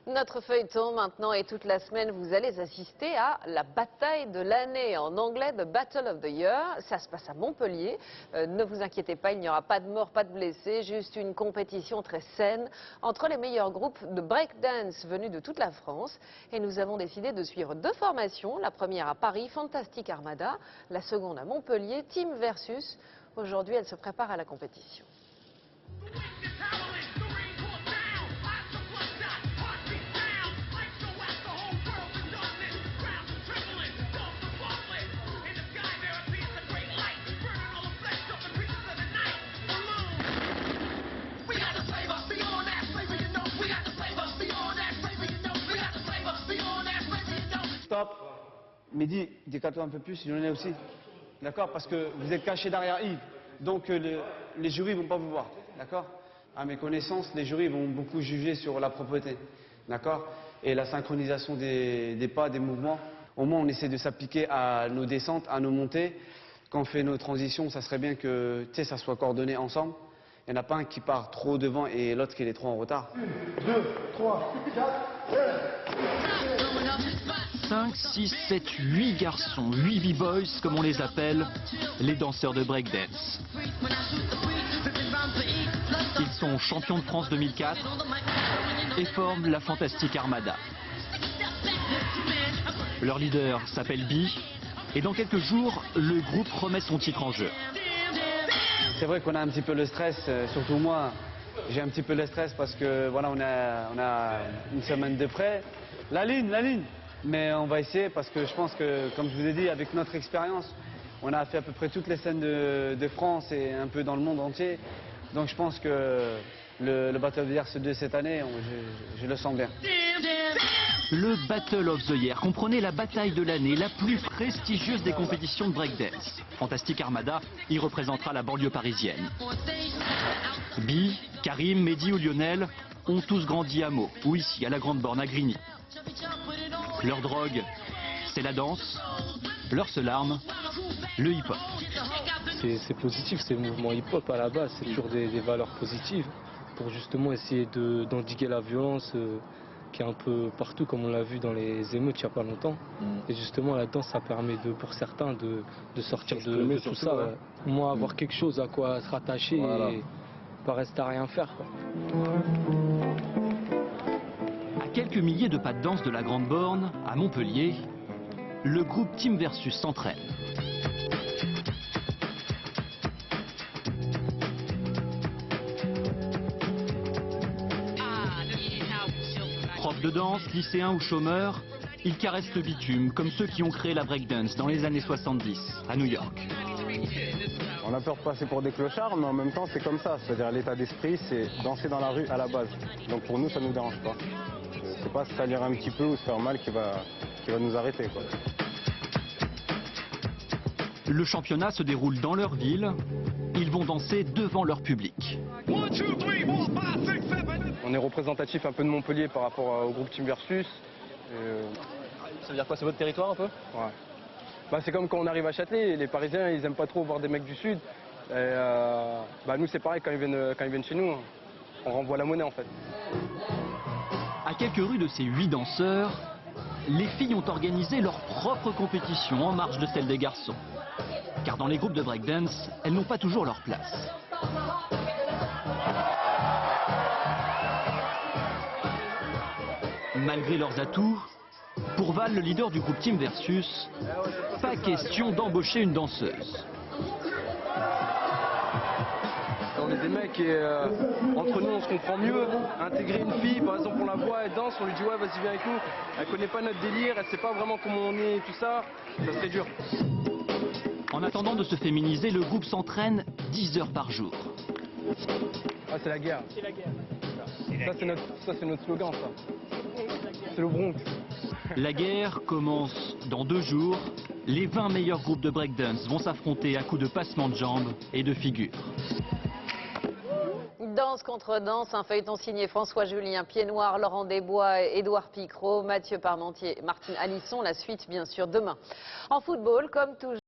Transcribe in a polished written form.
Notre feuilleton maintenant et toute la semaine, vous allez assister à la bataille de l'année, en anglais The Battle of the Year. Ça se passe à Montpellier. Ne vous inquiétez pas, il n'y aura pas de morts, pas de blessés, juste une compétition très saine entre les meilleurs groupes de breakdance venus de toute la France. Et nous avons décidé de suivre deux formations. La première à Paris, Fantastic Armada. La seconde à Montpellier, Team Versus. Aujourd'hui, elle se prépare à la compétition. Stop. Mehdi, décale-toi un peu plus, Lionel aussi. D'accord? Parce que vous êtes caché derrière Yves. Donc les jurys ne vont pas vous voir. D'accord? À mes connaissances, les jurys vont beaucoup juger sur la propreté. D'accord? Et la synchronisation des pas, des mouvements. Au moins, on essaie de s'appliquer à nos descentes, à nos montées. Quand on fait nos transitions, ça serait bien que ça soit coordonné ensemble. Il n'y en a pas un qui part trop devant et l'autre qui est trop en retard. 1, 2, 3, 4, 5, 6, 7, 8 garçons, 8 b-boys comme on les appelle, les danseurs de breakdance. Ils sont champions de France 2004 et forment la Fantastic Armada. Leur leader s'appelle Bi et dans quelques jours, le groupe remet son titre en jeu. C'est vrai qu'on a un petit peu le stress, surtout moi, j'ai un petit peu le stress parce que voilà, on a une semaine de près. La ligne. Mais on va essayer parce que je pense que, comme je vous ai dit, avec notre expérience, on a fait à peu près toutes les scènes de France et un peu dans le monde entier. Donc je pense que le Battle of the Year de cette année, je le sens bien. Le Battle of the Year comprenait la bataille de l'année, la plus prestigieuse des compétitions de breakdance. Fantastic Armada y représentera la banlieue parisienne. Bi, Karim, Mehdi ou Lionel ont tous grandi à Meaux, ou ici, à la Grande Borne, à Grigny. Leur drogue, c'est la danse. Leur seule arme, le hip-hop. C'est positif, c'est le mouvement hip-hop à la base, c'est toujours des valeurs positives pour justement essayer d'endiguer la violence qui est un peu partout, comme on l'a vu dans les émeutes il n'y a pas longtemps. Et justement la danse, ça permet pour certains de sortir de tout ça. Ouais. Au moins avoir quelque chose à quoi se rattacher et pas rester à rien faire, quoi. À quelques milliers de pas de danse de la Grande Borne, à Montpellier, le groupe Team Versus s'entraîne. Profs de danse, lycéens ou chômeurs, ils caressent le bitume comme ceux qui ont créé la breakdance dans les années 70 à New York. On a peur de passer pour des clochards, mais en même temps c'est comme ça. C'est-à-dire l'état d'esprit, c'est danser dans la rue à la base. Donc pour nous, ça ne nous dérange pas. C'est pas se salir un petit peu ou se faire mal qui va nous arrêter, quoi. Le championnat se déroule dans leur ville. Ils vont danser devant leur public. On est représentatif un peu de Montpellier par rapport au groupe Team Versus. Ça veut dire quoi? C'est votre territoire un peu? Ouais. Bah, c'est comme quand on arrive à Châtelet, les Parisiens ils aiment pas trop voir des mecs du Sud. Et nous c'est pareil, quand ils viennent chez nous, on renvoie la monnaie en fait. À quelques rues de ces 8 danseurs, les filles ont organisé leur propre compétition en marge de celle des garçons. Car dans les groupes de breakdance, elles n'ont pas toujours leur place. Malgré leurs atouts, pour Val, le leader du groupe Team Versus, pas question d'embaucher une danseuse. On est des mecs et entre nous on se comprend mieux. Intégrer une fille, par exemple on la voit, elle danse, on lui dit ouais vas-y viens avec nous. Elle connaît pas notre délire, elle sait pas vraiment comment on est et tout ça, ça serait dur. En attendant de se féminiser, le groupe s'entraîne 10 heures par jour. Ah c'est la guerre. C'est la guerre. Ça c'est notre slogan ça. C'est le Bronx. La guerre commence dans 2 jours. Les 20 meilleurs groupes de breakdance vont s'affronter à coups de passement de jambes et de figures. Danse contre danse, un feuilleton signé François Julien, Pied Noir, Laurent Desbois, Édouard Picrot, Mathieu Parmentier, Martine Alisson. La suite, bien sûr, demain. En football, comme toujours.